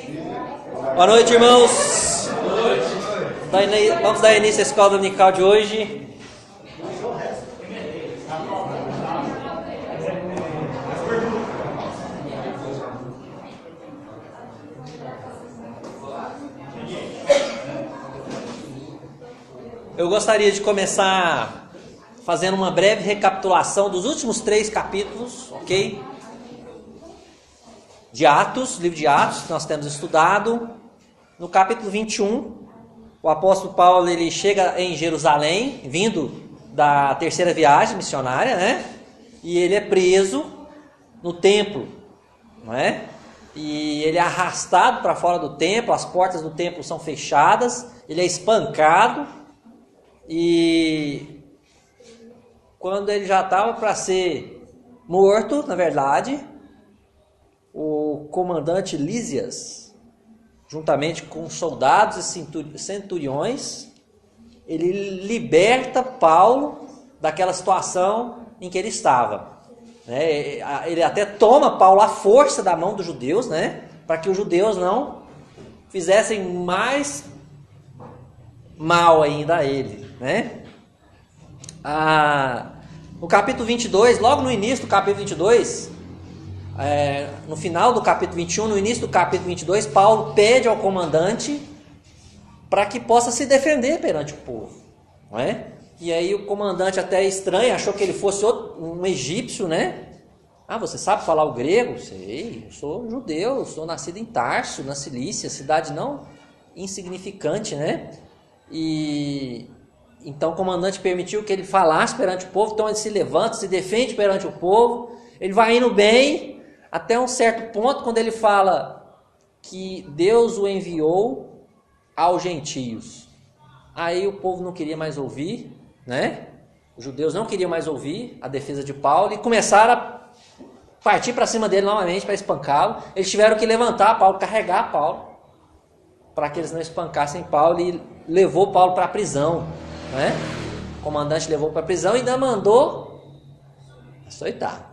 Boa noite, irmãos. Vamos dar início à escola dominical de hoje. Eu gostaria de começar fazendo uma breve recapitulação dos últimos 3 capítulos, ok? De Atos, livro de Atos, que nós temos estudado. No capítulo 21, o apóstolo Paulo ele chega em Jerusalém, vindo da 3ª viagem missionária, né? E ele é preso no templo, não é? E ele é arrastado para fora do templo, as portas do templo são fechadas, ele é espancado. E quando ele já estava para ser morto, na verdade, o comandante Lísias, juntamente com soldados e centuriões, ele liberta Paulo daquela situação em que ele estava. Ele até toma Paulo à força da mão dos judeus, né, para que os judeus não fizessem mais mal ainda a ele, né? No capítulo 22, logo no início do capítulo 22, no final do capítulo 21, no início do capítulo 22, Paulo pede ao comandante para que possa se defender perante o povo, não é? E aí o comandante até estranho, achou que ele fosse um egípcio, né? Você sabe falar o grego? Sei, eu sou judeu, sou nascido em Tarso, na Cilícia, cidade não insignificante, né? E então o comandante permitiu que ele falasse perante o povo. Então ele se levanta, se defende perante o povo. Ele vai indo bem até um certo ponto, quando ele fala que Deus o enviou aos gentios. Aí o povo não queria mais ouvir, né? Os judeus não queriam mais ouvir a defesa de Paulo e começaram a partir para cima dele novamente para espancá-lo. Eles tiveram que levantar Paulo, carregar Paulo, para que eles não espancassem Paulo, e levou Paulo para a prisão, né? O comandante levou para a prisão e ainda mandou açoitar.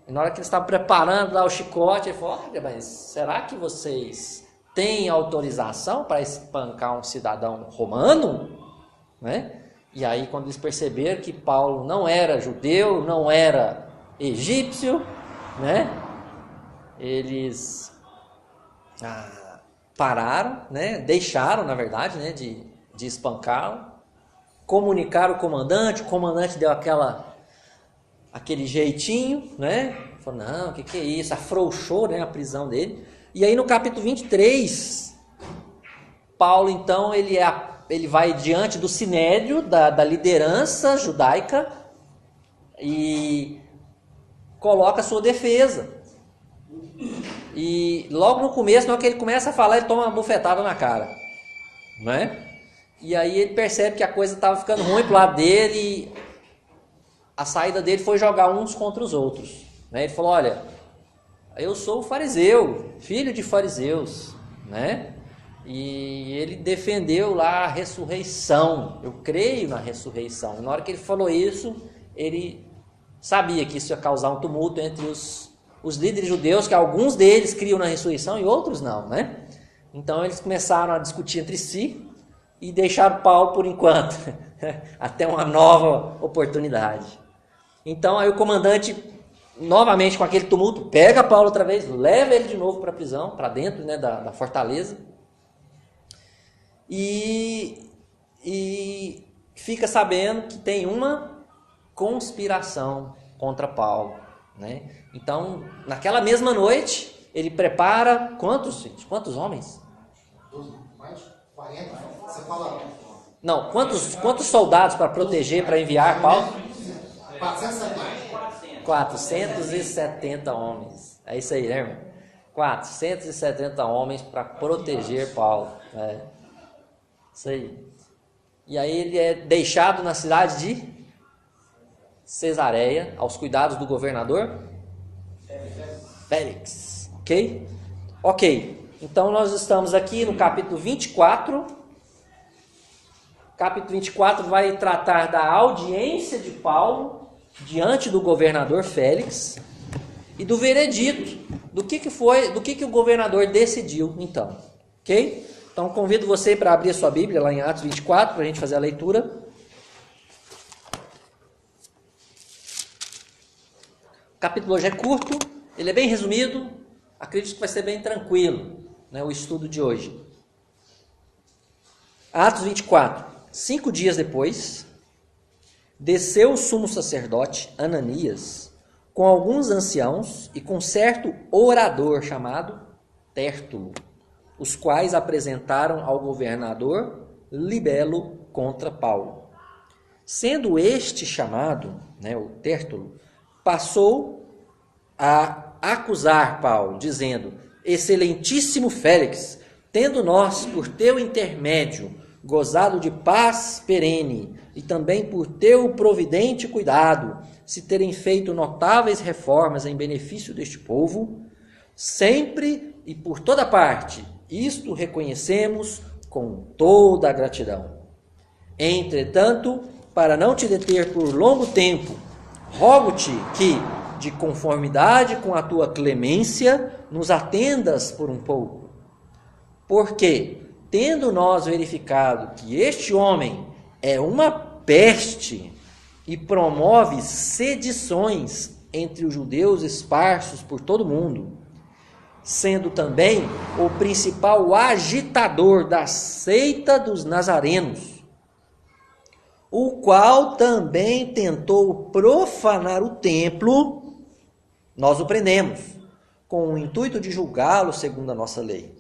E na hora que eles estavam preparando lá o chicote, ele falou: olha, mas será que vocês têm autorização para espancar um cidadão romano? Né? E aí quando eles perceberam que Paulo não era judeu, não era egípcio, né? Eles pararam, né? Deixaram, na verdade, né? de espancá-lo, comunicaram o comandante deu aquele jeitinho, né? Falou: não, o que é isso? Afrouxou, né, a prisão dele. E aí no capítulo 23, Paulo então ele vai diante do sinédrio da liderança judaica e coloca a sua defesa. E logo no começo, na hora que ele começa a falar, ele toma uma bufetada na cara, né? E aí ele percebe que a coisa estava ficando ruim pro lado dele, e a saída dele foi jogar uns contra os outros, né? Ele falou: olha, eu sou fariseu, filho de fariseus, né? E ele defendeu lá a ressurreição, eu creio na ressurreição. E na hora que ele falou isso, ele sabia que isso ia causar um tumulto entre os líderes judeus, que alguns deles criam na ressurreição e outros não, né? Então eles começaram a discutir entre si e deixaram Paulo por enquanto, até uma nova oportunidade. Então aí o comandante, novamente com aquele tumulto, pega Paulo outra vez, leva ele de novo para a prisão, para dentro, né, da fortaleza, e fica sabendo que tem uma conspiração contra Paulo, né? Então, naquela mesma noite, ele prepara quantos homens? Mais 40, você fala... Não, quantos soldados para proteger, para enviar Paulo? 470 homens. É isso aí, né, irmão? 470 homens para proteger Paulo. Isso aí. E aí ele é deixado na cidade de Cesareia, aos cuidados do governador Félix. Ok. Então nós estamos aqui no capítulo 24. Capítulo 24 vai tratar da audiência de Paulo diante do governador Félix e do veredito do que o governador decidiu, então. Ok? Então, convido você para abrir a sua Bíblia lá em Atos 24, para a gente fazer a leitura. O capítulo hoje é curto, ele é bem resumido, acredito que vai ser bem tranquilo, né, o estudo de hoje. Atos 24. 5 dias depois, desceu o sumo sacerdote Ananias com alguns anciãos e com certo orador chamado Tértulo, os quais apresentaram ao governador Libelo contra Paulo. Sendo este chamado, né, o Tértulo, passou a acusar Paulo, dizendo: Excelentíssimo Félix, tendo nós, por teu intermédio, gozado de paz perene, e também por teu providente cuidado, se terem feito notáveis reformas em benefício deste povo, sempre e por toda parte, isto reconhecemos com toda a gratidão. Entretanto, para não te deter por longo tempo, rogo-te que, de conformidade com a tua clemência, nos atendas por um pouco. Porque, tendo nós verificado que este homem é uma peste e promove sedições entre os judeus esparsos por todo o mundo, sendo também o principal agitador da seita dos nazarenos, o qual também tentou profanar o templo, nós o prendemos, com o intuito de julgá-lo segundo a nossa lei.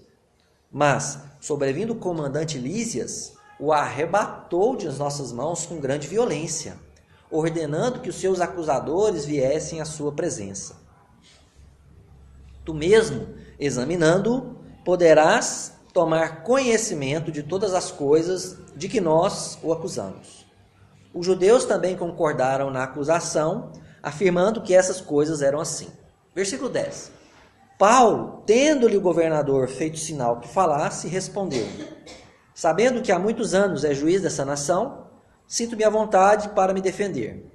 Mas, sobrevindo o comandante Lísias, o arrebatou de nossas mãos com grande violência, ordenando que os seus acusadores viessem à sua presença. Tu mesmo, examinando-o, poderás tomar conhecimento de todas as coisas de que nós o acusamos. Os judeus também concordaram na acusação, afirmando que essas coisas eram assim. Versículo 10. Paulo, tendo-lhe o governador feito sinal que falasse, respondeu: Sabendo que há muitos anos é juiz dessa nação, sinto-me à vontade para me defender.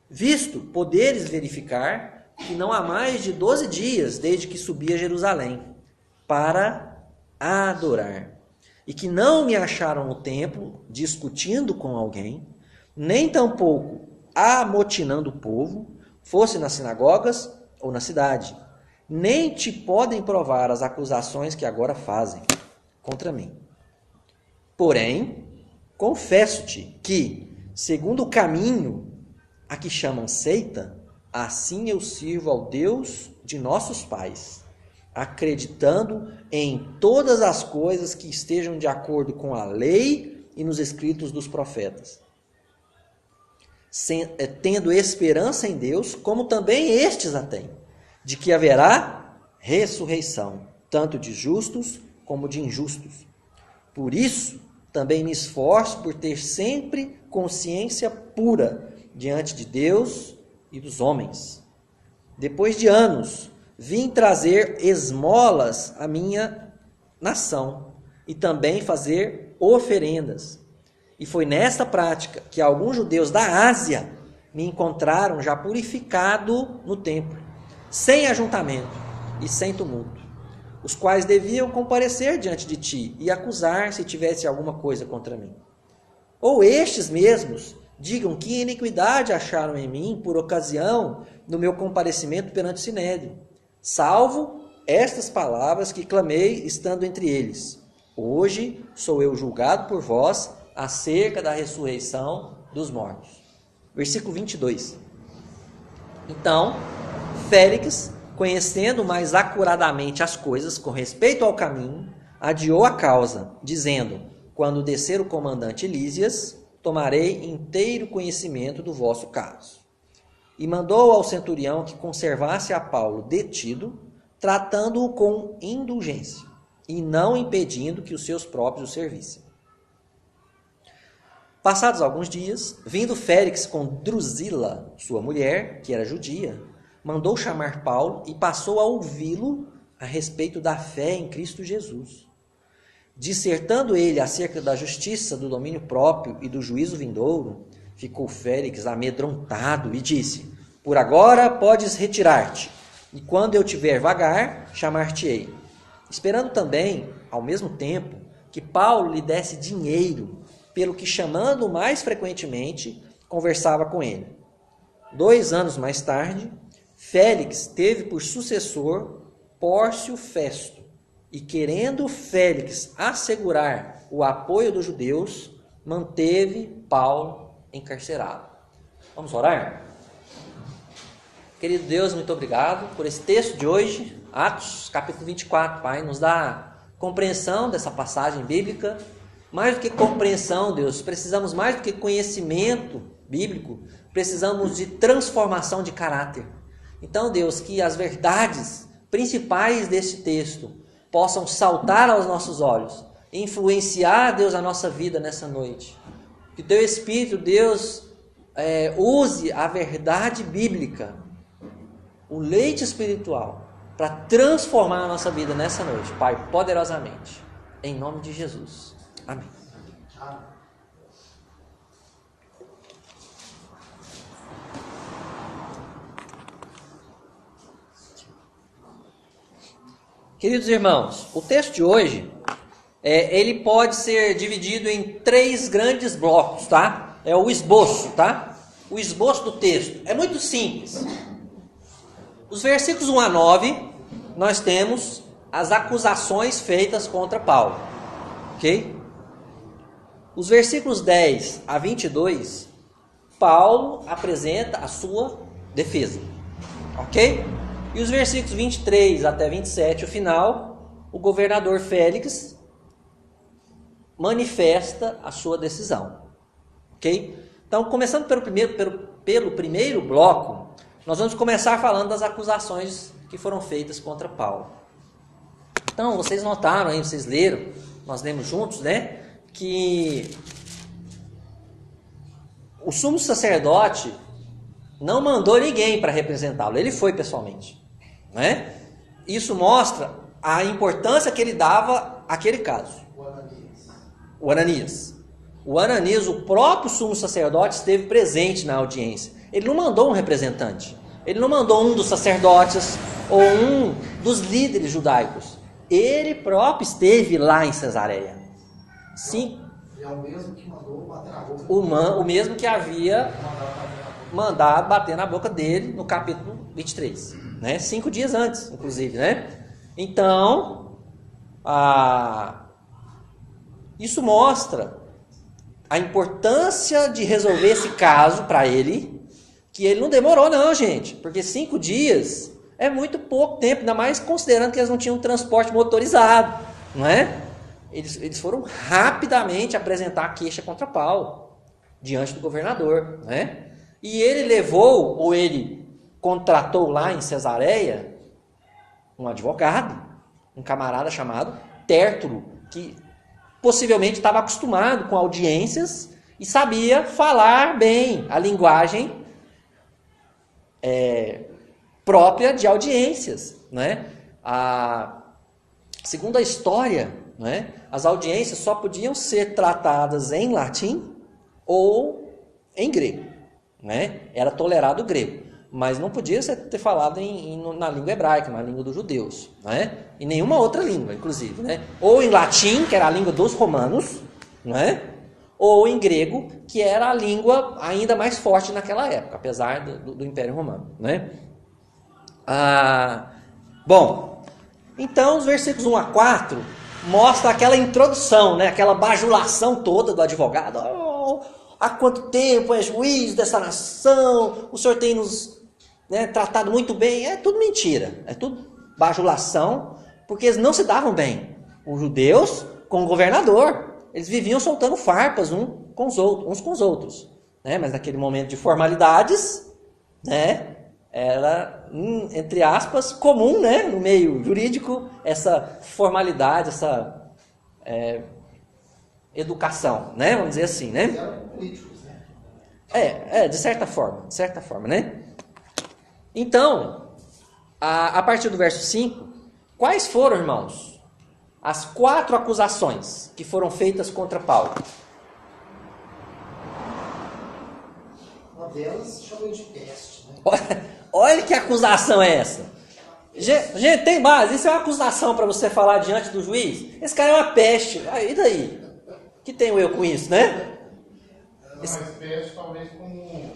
Visto poderes verificar que não há mais de 12 dias desde que subi a Jerusalém para adorar, e que não me acharam no templo discutindo com alguém, nem tampouco amotinando o povo, fosse nas sinagogas ou na cidade, nem te podem provar as acusações que agora fazem contra mim. Porém, confesso-te que, segundo o caminho a que chamam seita, assim eu sirvo ao Deus de nossos pais, acreditando em todas as coisas que estejam de acordo com a lei e nos escritos dos profetas, tendo esperança em Deus, como também estes a têm, de que haverá ressurreição, tanto de justos como de injustos. Por isso, também me esforço por ter sempre consciência pura diante de Deus e dos homens. Depois de anos, vim trazer esmolas à minha nação e também fazer oferendas. E foi nesta prática que alguns judeus da Ásia me encontraram já purificado no templo, sem ajuntamento e sem tumulto, os quais deviam comparecer diante de ti e acusar se tivesse alguma coisa contra mim. Ou estes mesmos digam que iniquidade acharam em mim por ocasião do meu comparecimento perante o Sinédrio, salvo estas palavras que clamei estando entre eles: hoje sou eu julgado por vós acerca da ressurreição dos mortos. Versículo 22. Então, Félix, conhecendo mais acuradamente as coisas com respeito ao caminho, adiou a causa, dizendo: quando descer o comandante Lísias, tomarei inteiro conhecimento do vosso caso. E mandou ao centurião que conservasse a Paulo detido, tratando-o com indulgência, e não impedindo que os seus próprios o servissem. Passados alguns dias, vindo Félix com Drusila, sua mulher, que era judia, mandou chamar Paulo e passou a ouvi-lo a respeito da fé em Cristo Jesus. Dissertando ele acerca da justiça, do domínio próprio e do juízo vindouro, ficou Félix amedrontado e disse: por agora podes retirar-te, E quando eu tiver vagar, chamar-te-ei. Esperando também, ao mesmo tempo, que Paulo lhe desse dinheiro, pelo que, chamando mais frequentemente, conversava com ele. 2 anos mais tarde, Félix teve por sucessor Pórcio Festo, e querendo Félix assegurar o apoio dos judeus, manteve Paulo encarcerado. Vamos orar? Querido Deus, muito obrigado por esse texto de hoje, Atos, capítulo 24, Pai, nos dá compreensão dessa passagem bíblica. Mais do que compreensão, Deus, precisamos mais do que conhecimento bíblico, precisamos de transformação de caráter. Então, Deus, que as verdades principais deste texto possam saltar aos nossos olhos, influenciar, Deus, a nossa vida nessa noite. Que o Teu Espírito, Deus, use a verdade bíblica, o leite espiritual, para transformar a nossa vida nessa noite, Pai, poderosamente. Em nome de Jesus. Amém. Queridos irmãos, o texto de hoje, ele pode ser dividido em 3 grandes blocos, tá? É o esboço, tá? O esboço do texto. É muito simples. Os versículos 1 a 9, nós temos as acusações feitas contra Paulo, ok? Os versículos 10 a 22, Paulo apresenta a sua defesa, ok? E os versículos 23 até 27, o final, o governador Félix manifesta a sua decisão, ok? Então, começando pelo primeiro bloco, nós vamos começar falando das acusações que foram feitas contra Paulo. Então, vocês notaram aí, vocês leram, nós lemos juntos, né? Que o sumo sacerdote não mandou ninguém para representá-lo, ele foi pessoalmente, né? Isso mostra a importância que ele dava àquele caso. O Ananias, o próprio sumo sacerdote, esteve presente na audiência. Ele não mandou um representante, ele não mandou um dos sacerdotes ou um dos líderes judaicos. Ele próprio esteve lá em Cesareia. Sim. É o mesmo que mandou bater na boca o mesmo que havia mandado bater na boca dele no capítulo 23, né? 5 dias antes, inclusive, né? Então, isso mostra a importância de resolver esse caso para ele, que ele não demorou não, gente, porque 5 dias é muito pouco tempo, ainda mais considerando que eles não tinham transporte motorizado, não é? Eles foram rapidamente apresentar a queixa contra Paulo, diante do governador, né? E ele levou, ou ele contratou lá em Cesareia, um advogado, um camarada chamado Tértulo, que possivelmente estava acostumado com audiências e sabia falar bem a linguagem própria de audiências, né? Segundo a história, né, as audiências só podiam ser tratadas em latim ou em grego, né? Era tolerado o grego, mas não podia ser ter falado na língua hebraica, na língua dos judeus, né? Em nenhuma outra língua, inclusive, né? Ou em latim, que era a língua dos romanos, né? Ou em grego, que era a língua ainda mais forte naquela época, apesar do Império Romano, né? Bom, então os versículos 1 a 4 mostra aquela introdução, né? Aquela bajulação toda do advogado. Oh, há quanto tempo é juiz dessa nação? O senhor tem nos, né, tratado muito bem. É tudo mentira, é tudo bajulação, porque eles não se davam bem. Os judeus com o governador, eles viviam soltando farpas uns com os outros, né? Mas naquele momento de formalidades, né? Era, entre aspas, comum, né, no meio jurídico, essa formalidade, essa educação, né, vamos dizer assim, né? eram políticos, né? De certa forma, né? Então, a partir do verso 5, quais foram, irmãos, as 4 acusações que foram feitas contra Paulo? Uma delas chamou de peste, né? Olha que acusação é essa. Gente, tem base. Isso é uma acusação para você falar diante do juiz. Esse cara é uma peste. E daí? Que tenho eu com isso, né? Mas peste talvez como...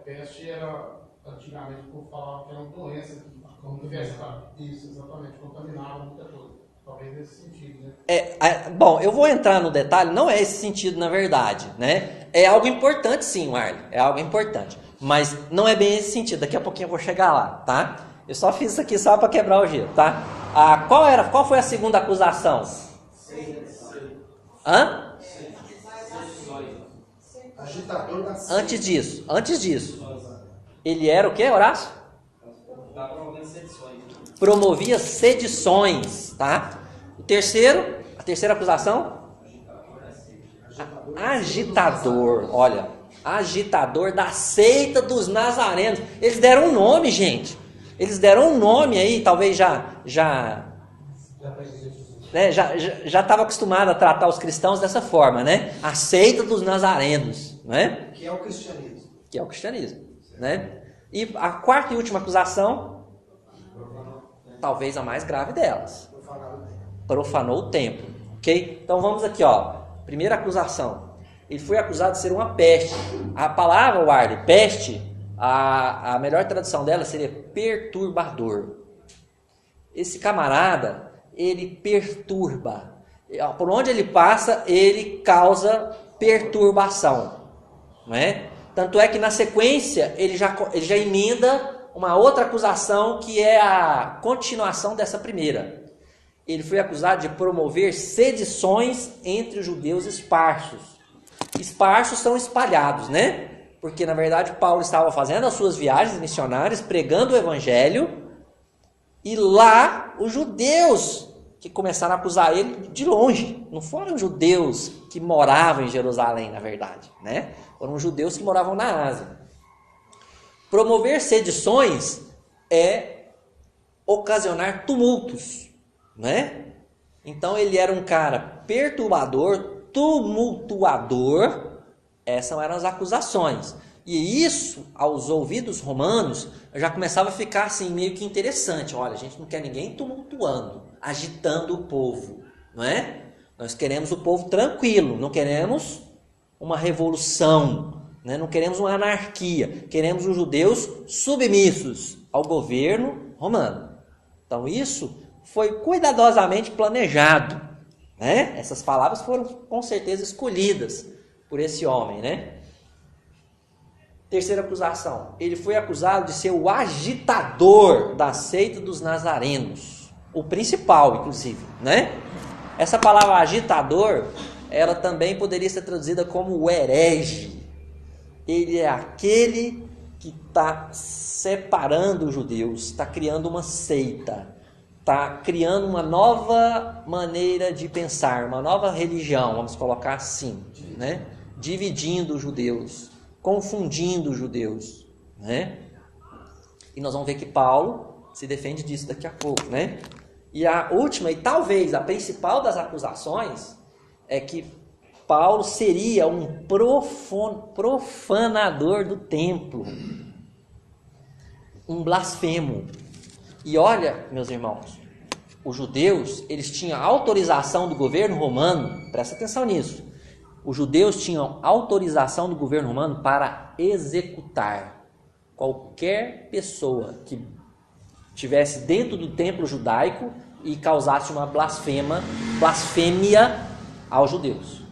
peste era antigamente por falar que era uma doença que infestava. Isso, exatamente. Contaminava muita coisa. Talvez nesse sentido, né? Bom, eu vou entrar no detalhe. Não é esse sentido, na verdade, né? É algo importante, sim, Marley. É algo importante. Mas não é bem esse sentido. Daqui a pouquinho eu vou chegar lá, tá? Eu só fiz isso aqui só para quebrar o gelo, tá? Qual foi a segunda acusação? Hã? Agitador da seita. Antes disso. Ele era o quê, Horácio? Promovia sedições, tá? A terceira acusação? Agitador, olha. Agitador da seita dos nazarenos. Eles deram um nome, gente. Eles deram um nome aí, talvez já estava acostumado a tratar os cristãos dessa forma, né? A seita dos nazarenos, né? Que é o cristianismo. Que é o cristianismo, né? E a quarta e última acusação, talvez a mais grave delas. Profanou o templo, ok? Então vamos aqui, ó. Primeira acusação. Ele foi acusado de ser uma peste. A palavra, Warley, peste, a melhor tradução dela seria perturbador. Esse camarada, ele perturba. Por onde ele passa, ele causa perturbação, não é? Tanto é que na sequência ele já emenda uma outra acusação que é a continuação dessa primeira. Ele foi acusado de promover sedições entre os judeus esparsos. Esparsos são espalhados, né? Porque na verdade Paulo estava fazendo as suas viagens missionárias, pregando o evangelho, e lá os judeus que começaram a acusar ele de longe. Não foram judeus que moravam em Jerusalém, na verdade, né? Foram judeus que moravam na Ásia. Promover sedições é ocasionar tumultos, né? Então ele era um cara perturbador, tumultuador. Essas eram as acusações. E isso, aos ouvidos romanos, já começava a ficar assim meio que interessante. Olha, a gente não quer ninguém tumultuando, agitando o povo, não é? Nós queremos o povo tranquilo, não queremos uma revolução, né? Não queremos uma anarquia, queremos os judeus submissos ao governo romano. Então isso foi cuidadosamente planejado, né? Essas palavras foram com certeza escolhidas por esse homem, né? Terceira acusação, ele foi acusado de ser o agitador da seita dos nazarenos, o principal, inclusive, né? Essa palavra agitador, ela também poderia ser traduzida como o herege. Ele é aquele que está separando os judeus, está criando uma seita, está criando uma nova maneira de pensar, uma nova religião, vamos colocar assim, né? Dividindo os judeus, confundindo os judeus, né? E nós vamos ver que Paulo se defende disso daqui a pouco, né? E a última e talvez a principal das acusações é que Paulo seria um profanador do templo, um blasfemo. E olha, meus irmãos, os judeus, eles tinham autorização do governo romano, presta atenção nisso, os judeus tinham autorização do governo romano para executar qualquer pessoa que estivesse dentro do templo judaico e causasse uma blasfêmia aos judeus.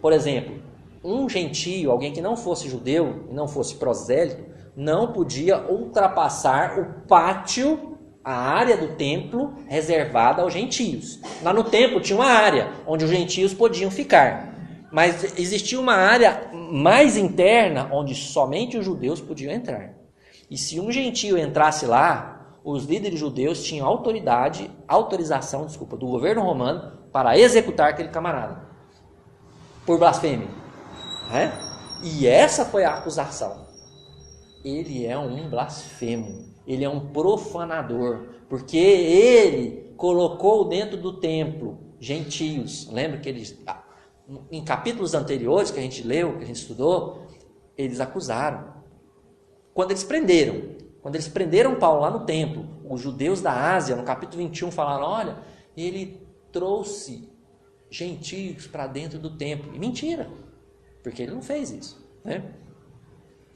Por exemplo, um gentio, alguém que não fosse judeu e não fosse prosélito, não podia ultrapassar o pátio, a área do templo reservada aos gentios. Lá no templo tinha uma área onde os gentios podiam ficar, mas existia uma área mais interna onde somente os judeus podiam entrar. E se um gentio entrasse lá, os líderes judeus tinham autorização do governo romano para executar aquele camarada por blasfêmia, né? E essa foi a acusação. Ele é um blasfemo, ele é um profanador, porque ele colocou dentro do templo gentios. Lembra que eles, em capítulos anteriores que a gente leu, que a gente estudou, eles acusaram. Quando eles prenderam Paulo lá no templo, os judeus da Ásia, no capítulo 21, falaram, olha, ele trouxe gentios para dentro do templo. E mentira, porque ele não fez isso, né?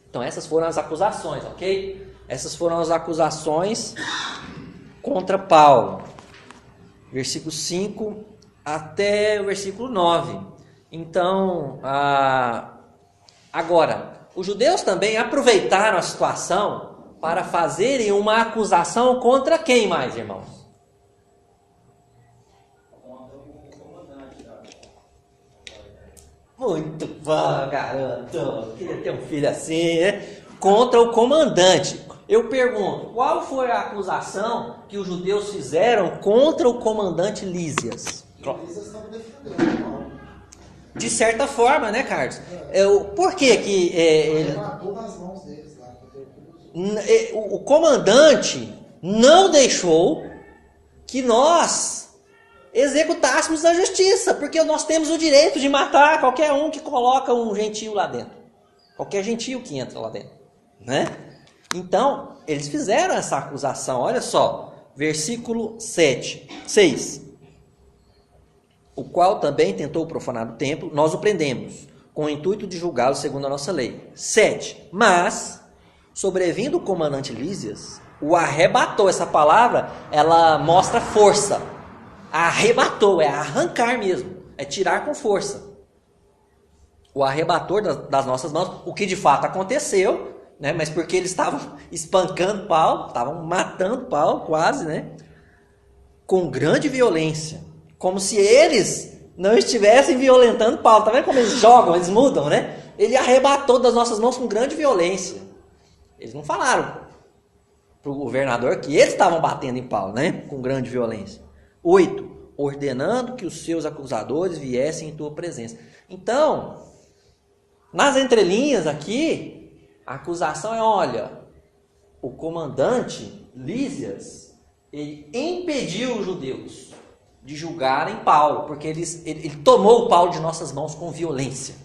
Então essas foram as acusações, ok? Essas foram as acusações contra Paulo. Versículo 5 até o versículo 9. Então, agora, os judeus também aproveitaram a situação para fazerem uma acusação contra quem mais, irmãos? Muito bom, garoto. Queria ter um filho assim, né? Contra o comandante. Eu pergunto, qual foi a acusação que os judeus fizeram contra o comandante Lísias? Lísias estava defendendo Paulo. De certa forma, né, Carlos? Por que que Ele matou nas mãos deles lá. o comandante não deixou que nós executássemos a justiça, porque nós temos o direito de matar qualquer um que coloca um gentio lá dentro, qualquer gentio que entra lá dentro, né? Então, eles fizeram essa acusação, olha só, versículo 6. O qual também tentou profanar o templo, nós o prendemos, com o intuito de julgá-lo segundo a nossa lei. 7. Mas, sobrevindo o comandante Lísias, o arrebatou. Essa palavra, ela mostra força. Arrebatou, é arrancar mesmo, é tirar com força. O arrebatou das nossas mãos, o que de fato aconteceu, né? Mas porque eles estavam espancando Paulo, estavam matando Paulo quase, né? Com grande violência, como se eles não estivessem violentando Paulo. Tá vendo como eles jogam, eles mudam, né? Ele arrebatou das nossas mãos com grande violência. Eles não falaram para o governador que eles estavam batendo em Paulo, né? Com grande violência. 8. Ordenando que os seus acusadores viessem em tua presença. Então, nas entrelinhas aqui, a acusação é, olha, o comandante Lísias, ele impediu os judeus de julgarem Paulo, porque ele tomou Paulo de nossas mãos com violência,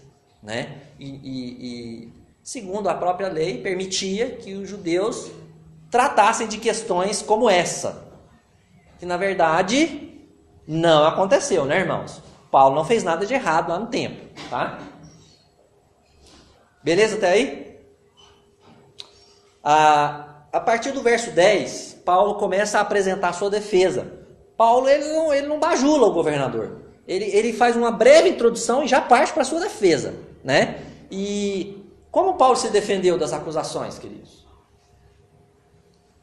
né? E segundo a própria lei, permitia que os judeus tratassem de questões como essa, que na verdade não aconteceu, né, irmãos? Paulo não fez nada de errado lá no templo, tá? Beleza até aí? A partir do verso 10, Paulo começa a apresentar a sua defesa. Paulo ele não bajula o governador. Ele faz uma breve introdução e já parte para a sua defesa, né? E como Paulo se defendeu das acusações, queridos?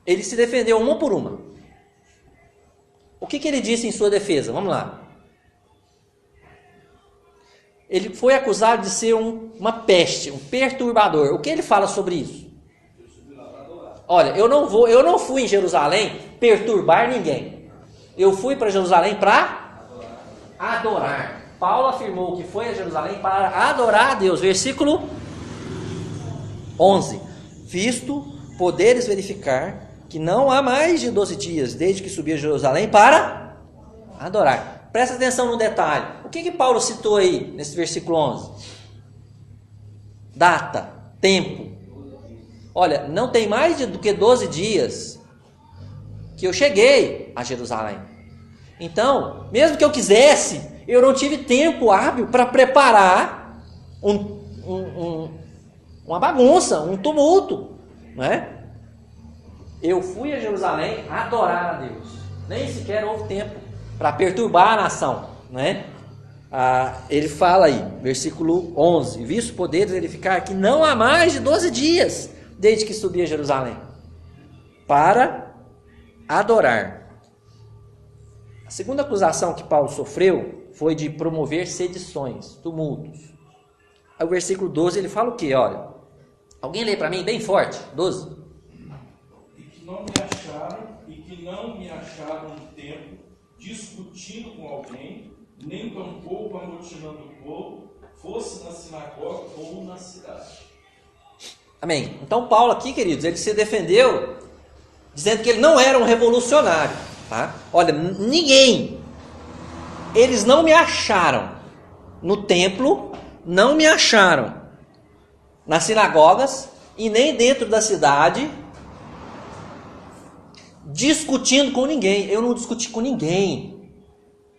Ele se defendeu uma por uma. O que ele disse em sua defesa? Vamos lá. Ele foi acusado de ser uma peste, um perturbador. O que ele fala sobre isso? Olha, eu não fui em Jerusalém perturbar ninguém. Eu fui para Jerusalém para adorar. Paulo afirmou que foi a Jerusalém para adorar a Deus. Versículo 11. Visto poderes verificar que não há mais de 12 dias desde que subi a Jerusalém para adorar. Presta atenção no detalhe. O que Paulo citou aí nesse versículo 11? Data, tempo. Olha, não tem mais do que 12 dias que eu cheguei a Jerusalém. Então, mesmo que eu quisesse, eu não tive tempo hábil para preparar uma bagunça, um tumulto, não é? Eu fui a Jerusalém adorar a Deus. Nem sequer houve tempo para perturbar a nação, né? Ele fala aí, versículo 11: visto poderes verificar que não há mais de 12 dias desde que subi a Jerusalém para adorar. A segunda acusação que Paulo sofreu foi de promover sedições, tumultos. Aí o versículo 12 ele fala o quê? Olha, alguém lê para mim bem forte, 12. E que não me acharam no tempo discutindo com alguém, nem tampouco amotinando o povo, fosse na sinagoga ou na cidade. Amém. Então Paulo aqui, queridos, ele se defendeu dizendo que ele não era um revolucionário, tá? Olha, eles não me acharam no templo, não me acharam nas sinagogas e nem dentro da cidade, discutindo com ninguém. Eu não discuti com ninguém,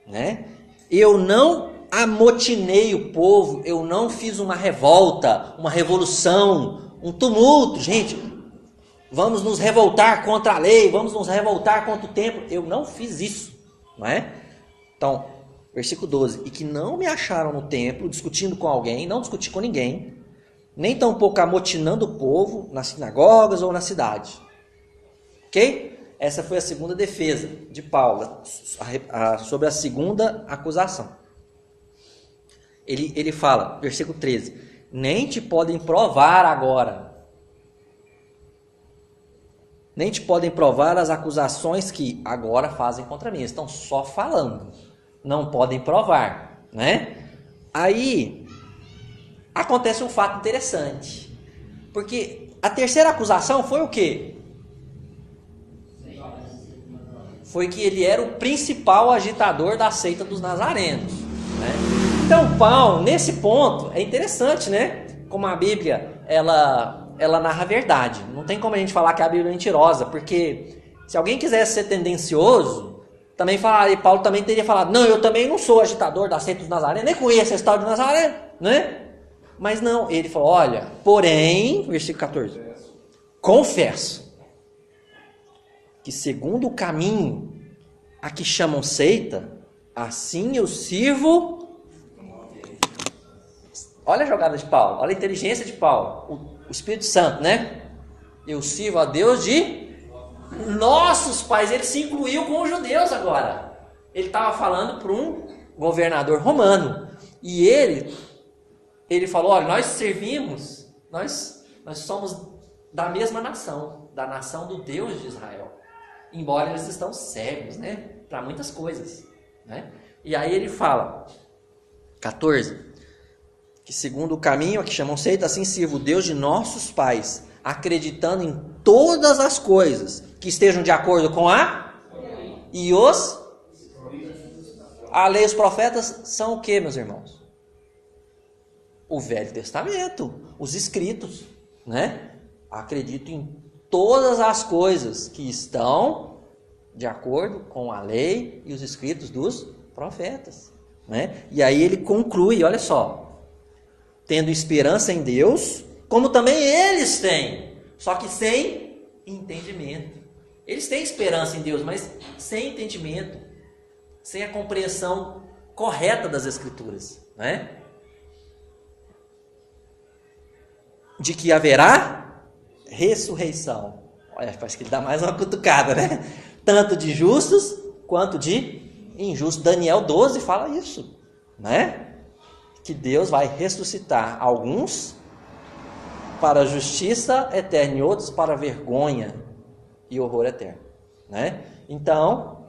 né? Eu não amotinei o povo, eu não fiz uma revolta, uma revolução, um tumulto. Gente, vamos nos revoltar contra a lei, vamos nos revoltar contra o templo. Eu não fiz isso, não é? Então, versículo 12. E que não me acharam no templo, discutindo com alguém, não discuti com ninguém, nem tampouco amotinando o povo nas sinagogas ou na cidade. Ok? Essa foi a segunda defesa de Paulo sobre a segunda acusação. Ele fala, versículo 13, nem te podem provar agora. Nem te podem provar as acusações que agora fazem contra mim. Estão só falando. Não podem provar, né? Aí acontece um fato interessante. Porque a terceira acusação foi o quê? Foi que ele era o principal agitador da seita dos nazarenos, né? Então Paulo, nesse ponto, é interessante, né? Como a Bíblia, ela narra a verdade. Não tem como a gente falar que a Bíblia é mentirosa, porque se alguém quisesse ser tendencioso, também falaria, Paulo também teria falado, não, eu também não sou agitador da seita dos nazarenos, nem conheço esse tal de Nazareno, né? Mas não, ele falou, olha, porém, versículo 14, confesso que segundo o caminho a que chamam seita, assim eu sirvo. Olha a jogada de Paulo, olha a inteligência de Paulo, o Espírito Santo, né? Eu sirvo a Deus de nossos pais. Ele se incluiu com os judeus agora. Ele estava falando para um governador romano. E ele falou, olha, nós servimos, nós somos da mesma nação, da nação do Deus de Israel. Embora eles estão cegos, né? Para muitas coisas, né? E aí ele fala, 14, que segundo o caminho a que chamam seita, assim sirvo o Deus de nossos pais, acreditando em todas as coisas que estejam de acordo com a lei. E a lei e os profetas são o que, meus irmãos? O Velho Testamento, os escritos, né? Acredito em todas as coisas que estão de acordo com a lei e os escritos dos profetas, né? E aí ele conclui, olha só, tendo esperança em Deus, como também eles têm, só que sem entendimento. Eles têm esperança em Deus, mas sem entendimento, sem a compreensão correta das Escrituras, né? De que haverá ressurreição. Olha, parece que ele dá mais uma cutucada, né? Tanto de justos quanto de injustos. Daniel 12 fala isso, né? Que Deus vai ressuscitar alguns para a justiça eterna e outros para a vergonha e horror eterno, né? Então,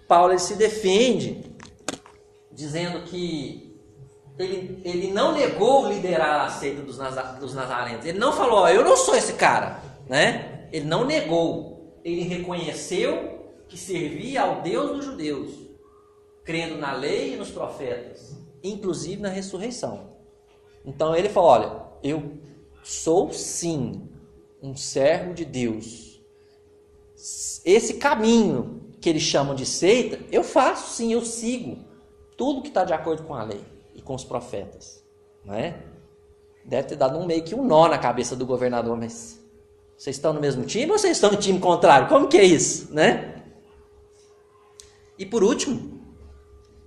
Paulo ele se defende dizendo que ele não negou liderar a seita dos nazarenos. Ele não falou, eu não sou esse cara, né? Ele não negou. Ele reconheceu que servia ao Deus dos judeus, crendo na lei e nos profetas, inclusive na ressurreição. Então ele falou, olha, eu sou sim um servo de Deus. Esse caminho que eles chamam de seita, eu faço sim, eu sigo tudo que está de acordo com a lei e com os profetas, né? Deve ter dado meio que um nó na cabeça do governador, mas vocês estão no mesmo time ou vocês estão no time contrário? Como que é isso, né? E por último,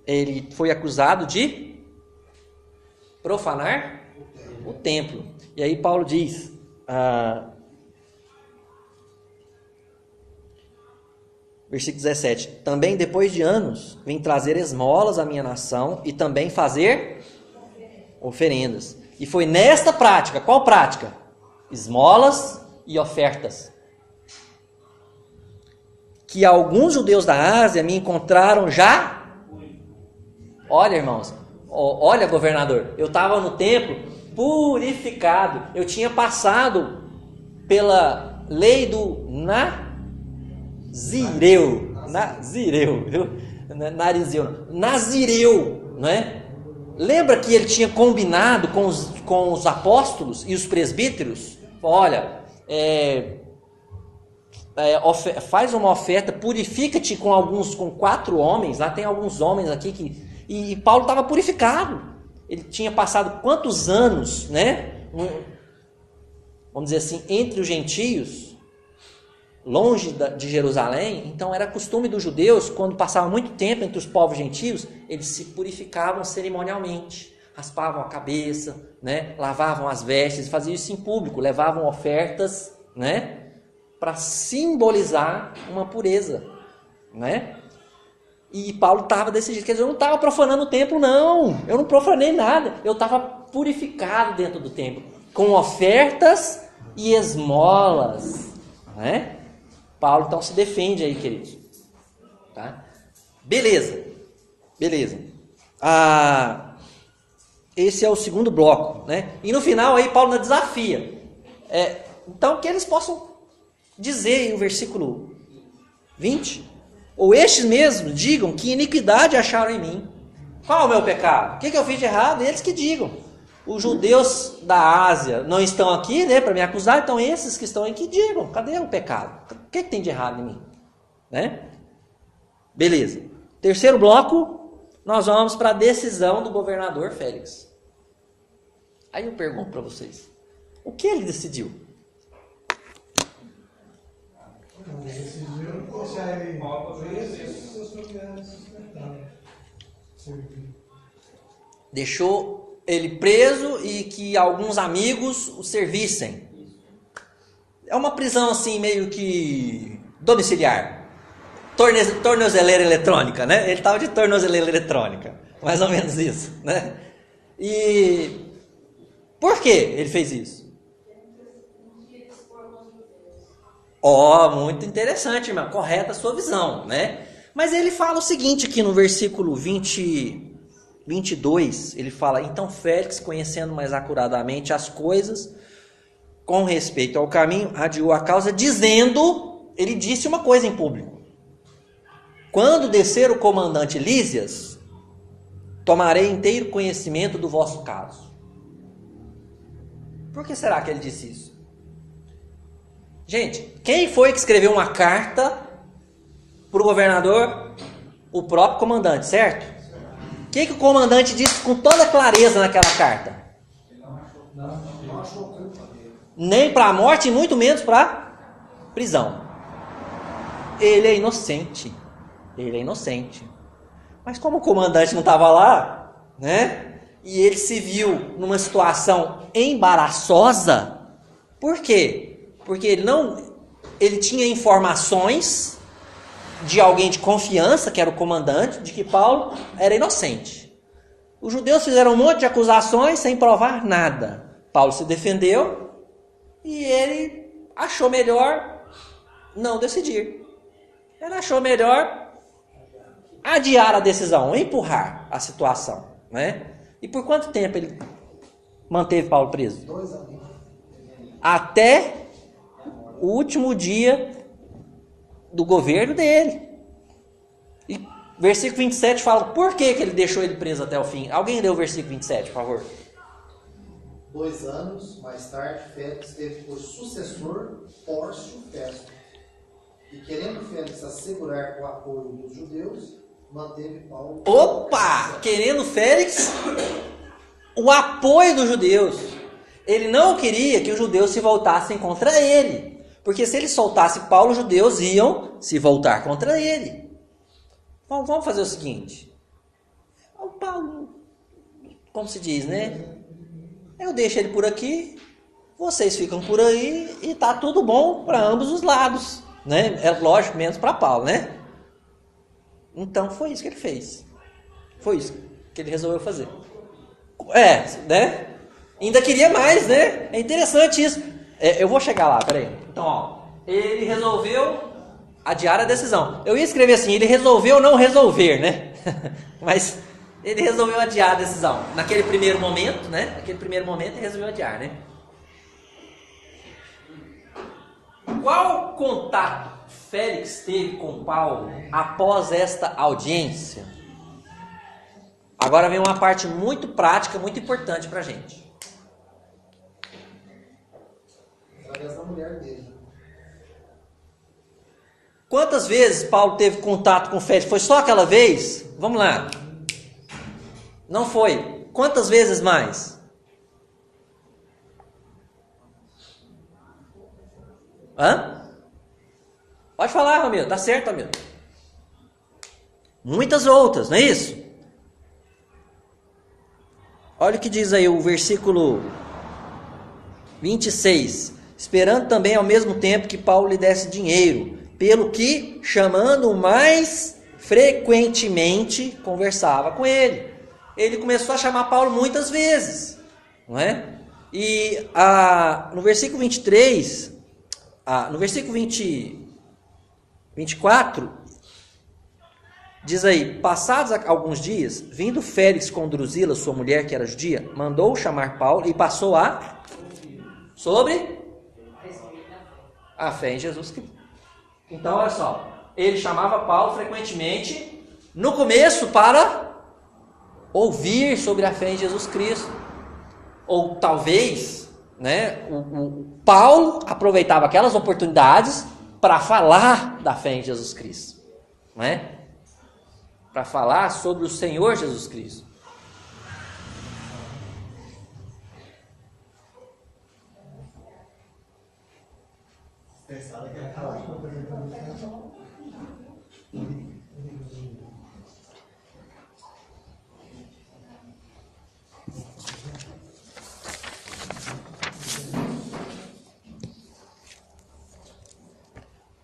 ele foi acusado de profanar o templo. E aí Paulo diz, versículo 17, também depois de anos vim trazer esmolas à minha nação e também fazer oferendas. E foi nesta prática, qual prática? Esmolas e ofertas, que alguns judeus da Ásia me encontraram já. Olha, irmãos, olha, governador, eu estava no templo purificado, eu tinha passado pela lei do Nazireu, não é? Lembra que ele tinha combinado com os apóstolos e os presbíteros? Olha, faz uma oferta, purifica-te com 4 homens. Lá tem alguns homens aqui e Paulo estava purificado. Ele tinha passado quantos anos, né? Vamos dizer assim, entre os gentios, longe de Jerusalém. Então era costume dos judeus, quando passava muito tempo entre os povos gentios, eles se purificavam cerimonialmente, raspavam a cabeça, né? Lavavam as vestes, faziam isso em público, levavam ofertas, né? Para simbolizar uma pureza, né? E Paulo estava desse jeito. Quer dizer, eu não estava profanando o templo, não. Eu não profanei nada. Eu estava purificado dentro do templo, com ofertas e esmolas, né? Paulo então se defende aí, queridos. Tá? Beleza. Esse é o segundo bloco, né? E no final aí Paulo desafia. Então que eles possam dizer em o versículo 20, ou estes mesmos digam que iniquidade acharam em mim. Qual é o meu pecado? O que eu fiz de errado? Eles que digam. Os judeus da Ásia não estão aqui, né, para me acusar, então esses que estão aí que digam, cadê o pecado? O que tem de errado em mim? Né? Beleza. Terceiro bloco, nós vamos para a decisão do governador Félix. Aí eu pergunto para vocês, o que ele decidiu? Decidiu deixar ele preso e os familiares sustentaram. Deixou ele preso e que alguns amigos o servissem. É uma prisão assim meio que domiciliar. Tornozeleira eletrônica, né? Ele estava de tornozeleira eletrônica. Mais ou menos isso, né? E por que ele fez isso? Muito interessante, irmão. Correta a sua visão, né? Mas ele fala o seguinte aqui no versículo 22, ele fala: então Félix, conhecendo mais acuradamente as coisas com respeito ao caminho, adiou a causa, dizendo, ele disse uma coisa em público: quando descer o comandante Lísias, tomarei inteiro conhecimento do vosso caso. Por que será que ele disse isso? Gente, quem foi que escreveu uma carta para o governador? O próprio comandante, certo? O que o comandante disse com toda clareza naquela carta? Não achou culpa dele. Nem para a morte e muito menos para prisão. Ele é inocente. Mas como o comandante não estava lá, né? E ele se viu numa situação embaraçosa, por quê? Porque ele tinha informações de alguém de confiança, que era o comandante, de que Paulo era inocente. Os judeus fizeram um monte de acusações sem provar nada. Paulo se defendeu e ele achou melhor não decidir. Ele achou melhor adiar a decisão, empurrar a situação, né? E por quanto tempo ele manteve Paulo preso? 2 anos. Até o último dia do governo dele. E versículo 27 fala por que ele deixou ele preso até o fim. Alguém lê o versículo 27, por favor. 2 anos mais tarde, Félix teve por sucessor Pórcio Festo. E querendo Félix assegurar o apoio dos judeus, manteve Paulo... Opa! Querendo Félix o apoio dos judeus. Ele não queria que os judeus se voltassem contra ele. Porque se ele soltasse Paulo, os judeus iam se voltar contra ele. Bom, vamos fazer o seguinte. O Paulo, como se diz, né? Eu deixo ele por aqui, vocês ficam por aí e tá tudo bom para ambos os lados, né? É lógico, menos para Paulo, né? Então foi isso que ele fez. Foi isso que ele resolveu fazer. Né? Ainda queria mais, né? É interessante isso. Eu vou chegar lá, peraí. Então, ó, ele resolveu adiar a decisão. Eu ia escrever assim, ele resolveu não resolver, né? Mas ele resolveu adiar a decisão. Naquele primeiro momento, né? Naquele primeiro momento ele resolveu adiar, né? Qual contato Félix teve com Paulo após esta audiência? Agora vem uma parte muito prática, muito importante pra gente. Através da mulher dele. Quantas vezes Paulo teve contato com Félix? Foi só aquela vez? Vamos lá. Não foi. Quantas vezes mais? Hã? Pode falar, Ramiro. Tá certo, Ramiro. Muitas outras, não é isso? Olha o que diz aí o versículo 26. Esperando também ao mesmo tempo que Paulo lhe desse dinheiro, pelo que, chamando-o mais frequentemente, conversava com ele. Ele começou a chamar Paulo muitas vezes, não é? E no versículo 23, no versículo 24, diz aí: passados alguns dias, vindo Félix com Drusila, sua mulher que era judia, mandou chamar Paulo e passou sobre a fé em Jesus Cristo. Então, olha só, ele chamava Paulo frequentemente, no começo, para ouvir sobre a fé em Jesus Cristo. Ou talvez, né, o Paulo aproveitava aquelas oportunidades para falar da fé em Jesus Cristo, né? Para falar sobre o Senhor Jesus Cristo.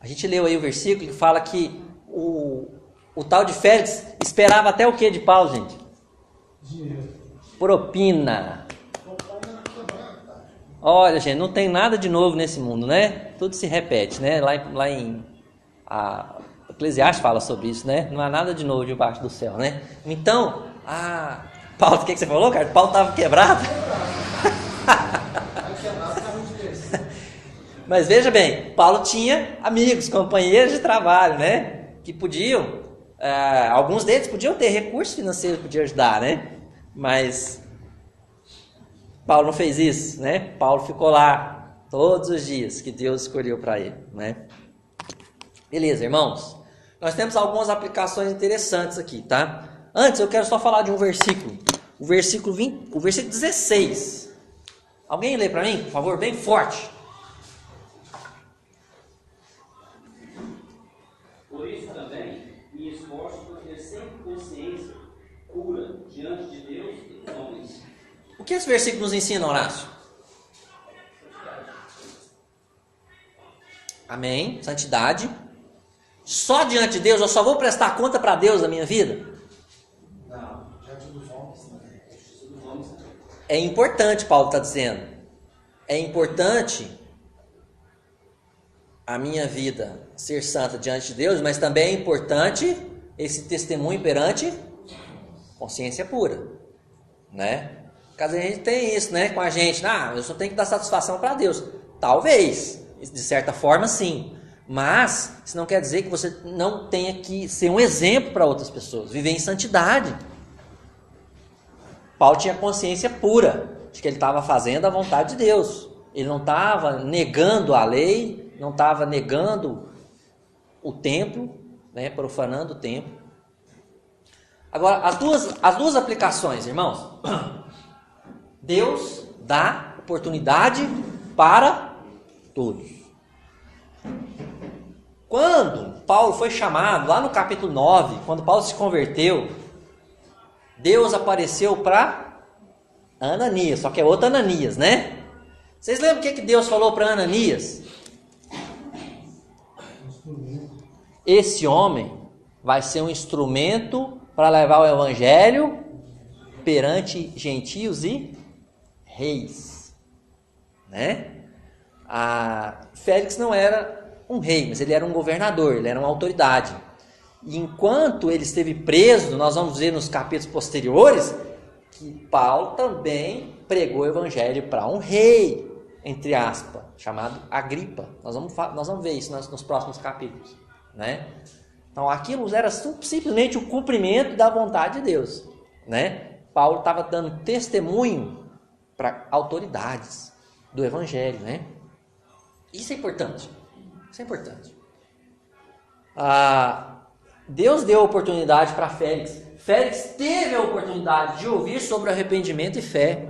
A gente leu aí o versículo que fala que o tal de Félix esperava até o que de Paulo, gente? Dinheiro. Propina. Olha, gente, não tem nada de novo nesse mundo, né? Tudo se repete, né? Lá em Eclesiastes fala sobre isso, né? Não há nada de novo debaixo do céu, né? Então, Paulo, o que você falou, cara? Paulo estava quebrado? Mas veja bem, Paulo tinha amigos, companheiros de trabalho, né? Que podiam, alguns deles podiam ter recursos financeiros, podiam ajudar, né? Mas Paulo não fez isso, né? Paulo ficou lá todos os dias que Deus escolheu para ele, né? Beleza, irmãos? Nós temos algumas aplicações interessantes aqui, tá? Antes eu quero só falar de um versículo. O versículo 16. Alguém lê para mim, por favor, bem forte. Por isso também me esforço por ter sempre consciência pura diante de Deus e dos homens. O que esse versículo nos ensina, Horácio? Amém. Santidade. Só diante de Deus, eu só vou prestar conta para Deus da minha vida? Não, diante dos homens também. É importante, Paulo está dizendo. É importante a minha vida ser santa diante de Deus, mas também é importante esse testemunho perante consciência pura, né? Caso a gente tem isso, né, com a gente, eu só tenho que dar satisfação para Deus. Talvez, de certa forma, sim. Mas isso não quer dizer que você não tenha que ser um exemplo para outras pessoas, viver em santidade. Paulo tinha consciência pura de que ele estava fazendo a vontade de Deus. Ele não estava negando a lei, não estava negando o templo, né, profanando o templo. Agora, as duas aplicações, irmãos. Deus dá oportunidade para todos. Quando Paulo foi chamado, lá no capítulo 9, quando Paulo se converteu, Deus apareceu para Ananias, só que é outro Ananias, né? Vocês lembram o que Deus falou para Ananias? Esse homem vai ser um instrumento para levar o evangelho perante gentios e reis, né? Félix não era um rei, mas ele era um governador, ele era uma autoridade. E enquanto ele esteve preso, nós vamos ver nos capítulos posteriores que Paulo também pregou o evangelho para um rei, entre aspas, chamado Agripa. Nós vamos ver isso nos próximos capítulos, né? Então aquilo era simplesmente o cumprimento da vontade de Deus, né? Paulo estava dando testemunho para autoridades do evangelho, né? Isso é importante. Isso é importante. Deus deu a oportunidade para Félix. Félix teve a oportunidade de ouvir sobre arrependimento e fé.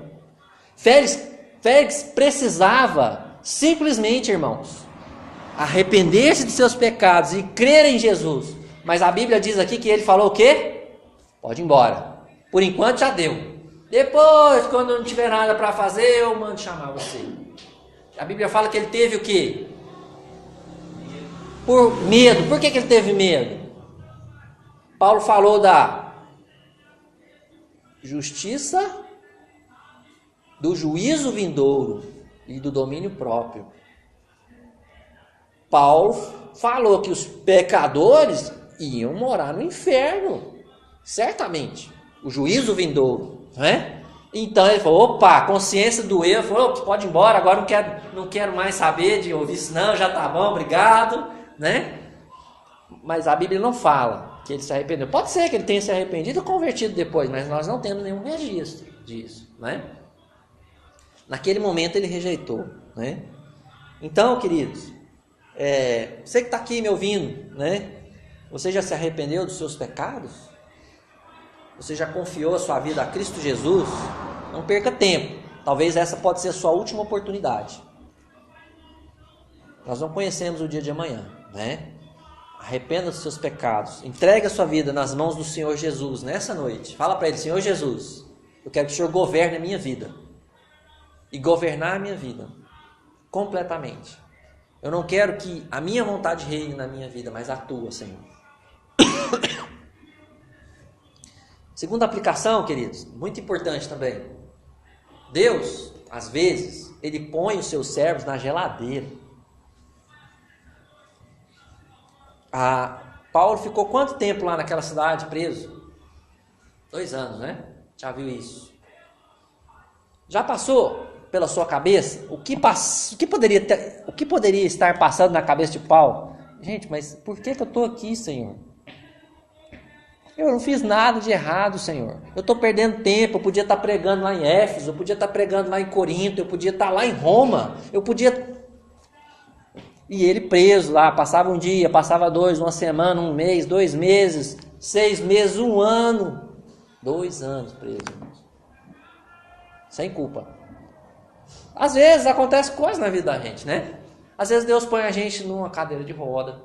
Félix precisava simplesmente, irmãos, arrepender-se de seus pecados e crer em Jesus. Mas a Bíblia diz aqui que ele falou o quê? Pode ir embora. Por enquanto já deu. Depois, quando não tiver nada para fazer, eu mando chamar você. A Bíblia fala que ele teve o quê? Por medo. Por que ele teve medo? Paulo falou da justiça, do juízo vindouro e do domínio próprio. Paulo falou que os pecadores iam morar no inferno, certamente, o juízo vindouro, né? Então ele falou, opa, a consciência doeu, ele falou, pode ir embora, agora não quero mais saber de ouvir isso não, já tá bom, obrigado, né? Mas a Bíblia não fala que ele se arrependeu. Pode ser que ele tenha se arrependido e convertido depois, mas nós não temos nenhum registro disso, né? Naquele momento ele rejeitou, né? Então, queridos, você que está aqui me ouvindo, né? Você já se arrependeu dos seus pecados? Você já confiou a sua vida a Cristo Jesus? Não perca tempo. Talvez essa pode ser a sua última oportunidade. Nós não conhecemos o dia de amanhã, né? Arrependa dos seus pecados. Entregue a sua vida nas mãos do Senhor Jesus nessa noite. Fala para Ele, Senhor Jesus, eu quero que o Senhor governe a minha vida. E governar a minha vida completamente. Eu não quero que a minha vontade reine na minha vida, mas a tua, Senhor. Segunda aplicação, queridos, muito importante também. Deus, às vezes, Ele põe os seus servos na geladeira. Paulo ficou quanto tempo lá naquela cidade preso? 2 anos, né? Já viu isso? Já passou pela sua cabeça o que poderia estar passando na cabeça de Paulo? Gente, mas por que eu estou aqui, Senhor? Eu não fiz nada de errado, Senhor. Eu estou perdendo tempo. Eu podia estar pregando lá em Éfeso, eu podia estar pregando lá em Corinto, eu podia estar lá em Roma, eu podia... E ele preso lá, passava um dia, passava 2, uma semana, 1 mês, 2 meses, 6 meses, 1 ano. 2 anos preso, sem culpa. Às vezes acontece coisa na vida da gente, né? Às vezes Deus põe a gente numa cadeira de roda,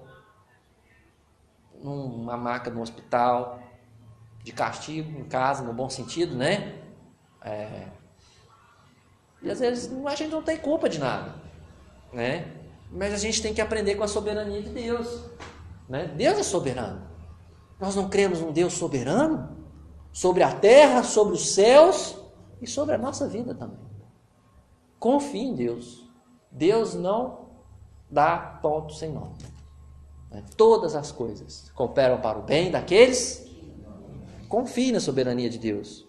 numa maca no hospital, de castigo, em casa, no bom sentido, né? E às vezes a gente não tem culpa de nada, né? Mas a gente tem que aprender com a soberania de Deus, né? Deus é soberano. Nós não cremos num Deus soberano? Sobre a terra, sobre os céus e sobre a nossa vida também. Confie em Deus. Deus não dá ponto sem nó. Todas as coisas cooperam para o bem daqueles. Confie na soberania de Deus.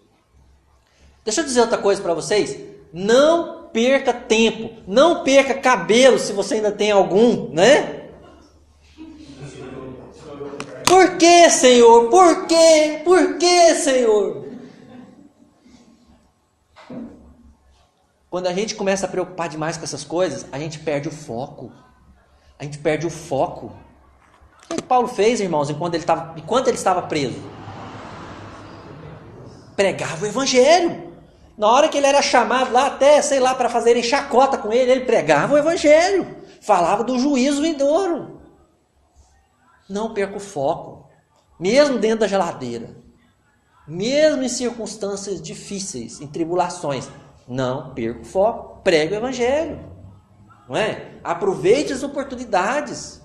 Deixa eu dizer outra coisa para vocês. Não perca tempo. Não perca cabelo, se você ainda tem algum, né? Por que, Senhor? Por quê? Por que, Senhor? Quando a gente começa a preocupar demais com essas coisas, a gente perde o foco. A gente perde o foco. O que Paulo fez, irmãos, enquanto ele estava preso? Pregava o evangelho. Na hora que ele era chamado lá até, sei lá, para fazerem chacota com ele, ele pregava o evangelho. Falava do juízo vindouro. Não perca o foco. Mesmo dentro da geladeira. Mesmo em circunstâncias difíceis, em tribulações. Não perca o foco. Pregue o evangelho. Não é? Aproveite as oportunidades.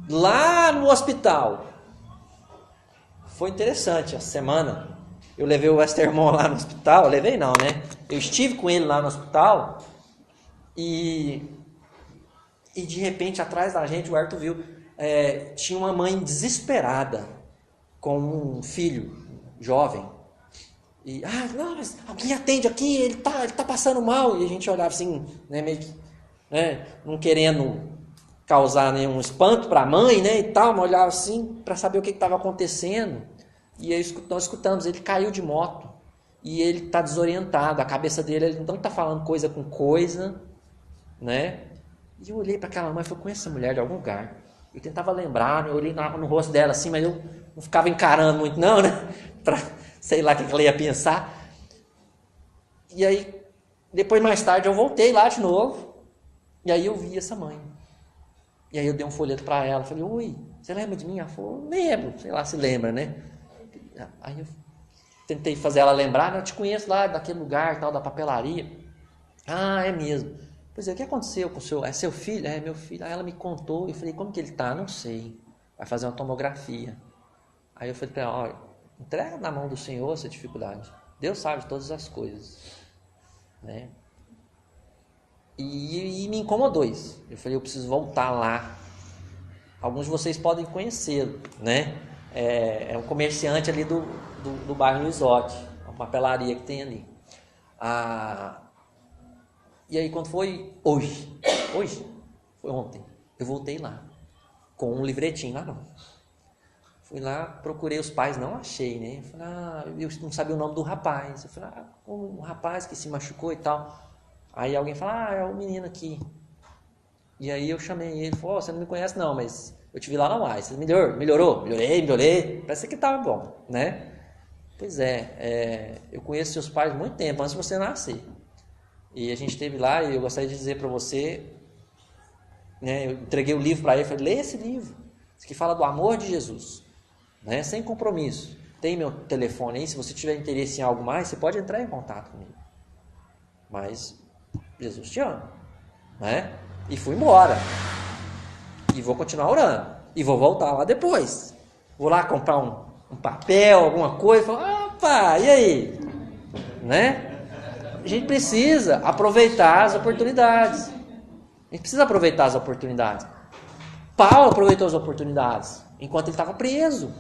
Lá no hospital. Foi interessante essa semana. Eu levei o Westermon lá no hospital. Levei não, né? Eu estive com ele lá no hospital. E de repente, atrás da gente, o Arthur viu, tinha uma mãe desesperada com um filho jovem. E, não, mas alguém atende aqui, ele tá passando mal. E a gente olhava assim, né, meio que, né, não querendo causar nenhum espanto para a mãe, né, e tal, mas olhava assim para saber o que estava acontecendo. E aí nós escutamos, ele caiu de moto e ele está desorientado, a cabeça dele, ele não está falando coisa com coisa, né? E eu olhei para aquela mãe e falei, conheço essa mulher de algum lugar. Eu tentava lembrar, eu olhei no rosto dela assim, mas eu não ficava encarando muito não, né? Pra, sei lá o que ela ia pensar. E aí, depois mais tarde eu voltei lá de novo, e aí eu vi essa mãe. E aí eu dei um folheto para ela, falei, oi, você lembra de mim? Ela falou, lembro, sei lá se lembra, né? Aí eu tentei fazer ela lembrar, eu te conheço lá daquele lugar, tal, da papelaria. Ah, é mesmo. Pois é, o que aconteceu com o seu... É seu filho? É, meu filho. Aí ela me contou, eu falei, como que ele tá? Não sei. Vai fazer uma tomografia. Aí eu falei para ela, olha, entrega na mão do Senhor essa dificuldade. Deus sabe de todas as coisas. Né? E me incomodou isso. Eu falei, eu preciso voltar lá. Alguns de vocês podem conhecê-lo, né? É um comerciante ali do bairro Luizotti, uma papelaria que tem ali. E aí quando foi hoje, foi ontem, eu voltei lá, com um livretinho lá não. Fui lá, procurei os pais, não achei, né? Eu falei, eu não sabia o nome do rapaz. Eu falei, um rapaz que se machucou e tal. Aí alguém fala, é o menino aqui. E aí eu chamei ele, falou, você não me conhece não, mas eu te vi lá na UAS. Você melhorou? Melhorei. Parece que tava bom, né? Pois eu conheço seus pais há muito tempo, antes de você nascer. E a gente esteve lá e eu gostaria de dizer para você, né, eu entreguei o livro para ele, falei, leia esse livro, esse que fala do amor de Jesus, né, sem compromisso. Tem meu telefone aí, se você tiver interesse em algo mais, você pode entrar em contato comigo. Mas Jesus te ama, né? E fui embora. E vou continuar orando. E vou voltar lá depois. Vou lá comprar um papel, alguma coisa, falar, opa, e aí? Né? A gente precisa aproveitar as oportunidades. A gente precisa aproveitar as oportunidades. Paulo aproveitou as oportunidades enquanto ele estava preso.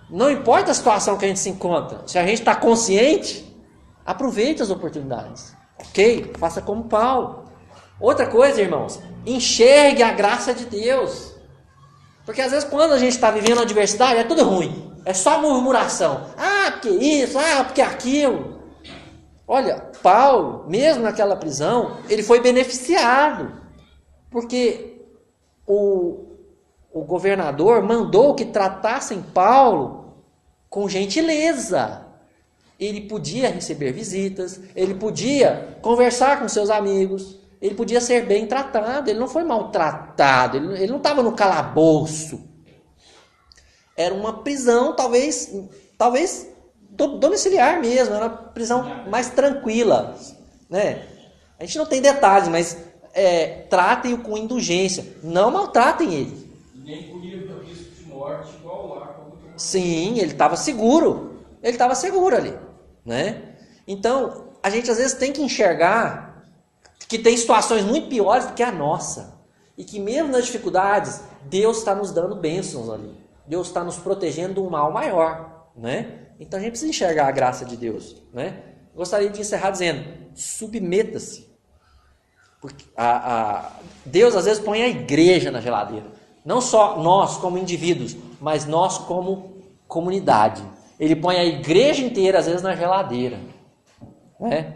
Não importa a situação que a gente se encontra, se a gente está consciente, aproveite as oportunidades. Ok? Faça como Paulo. Outra coisa, irmãos, enxergue a graça de Deus. Porque às vezes quando a gente está vivendo a adversidade, é tudo ruim. É só murmuração. Porque isso, porque aquilo. Olha, Paulo, mesmo naquela prisão, ele foi beneficiado. Porque o governador mandou que tratassem Paulo com gentileza. Ele podia receber visitas, ele podia conversar com seus amigos, ele podia ser bem tratado, ele não foi maltratado, ele não estava no calabouço. Era uma prisão, talvez domiciliar mesmo, era uma prisão mais tranquila, né? A gente não tem detalhes, mas tratem-o com indulgência, não maltratem ele. Nem corria risco de morte igual lá. Sim, ele estava seguro ali, né? Então, a gente às vezes tem que enxergar que tem situações muito piores do que a nossa, e que mesmo nas dificuldades, Deus está nos dando bênçãos ali, Deus está nos protegendo de um mal maior, né? Então a gente precisa enxergar a graça de Deus, né? Gostaria de encerrar dizendo, submeta-se, porque Deus às vezes põe a igreja na geladeira, não só nós como indivíduos, mas nós como comunidade. Ele põe a igreja inteira às vezes na geladeira, né?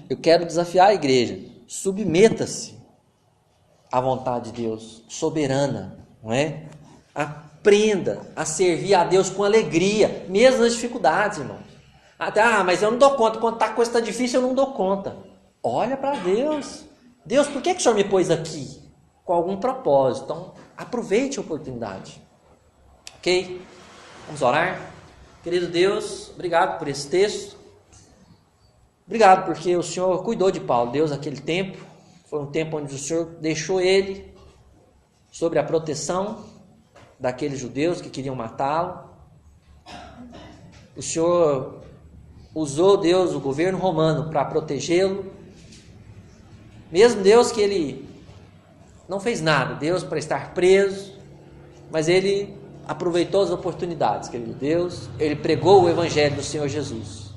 Eu quero desafiar a igreja, submeta-se à vontade de Deus, soberana, não é? Aprenda a servir a Deus com alegria, mesmo nas dificuldades, irmãos. Mas eu não dou conta, quando a coisa está difícil eu não dou conta. Olha para Deus. Deus, por que o Senhor me pôs aqui? Com algum propósito. Então, aproveite a oportunidade. Ok? Vamos orar? Querido Deus, obrigado por esse texto. Obrigado porque o Senhor cuidou de Paulo. Deus, naquele tempo, foi um tempo onde o Senhor deixou ele sobre a proteção daqueles judeus que queriam matá-lo. O Senhor usou, Deus, o governo romano para protegê-lo. Mesmo Deus que ele não fez nada, Deus, para estar preso, mas ele aproveitou as oportunidades, querido Deus. Ele pregou o evangelho do Senhor Jesus.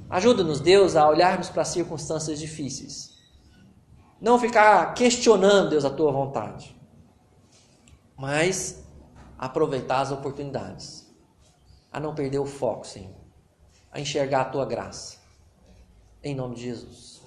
Ajuda-nos, Deus, a olharmos para as circunstâncias difíceis. Não ficar questionando, Deus, a tua vontade, mas aproveitar as oportunidades. A não perder o foco, Senhor. A enxergar a tua graça. Em nome de Jesus.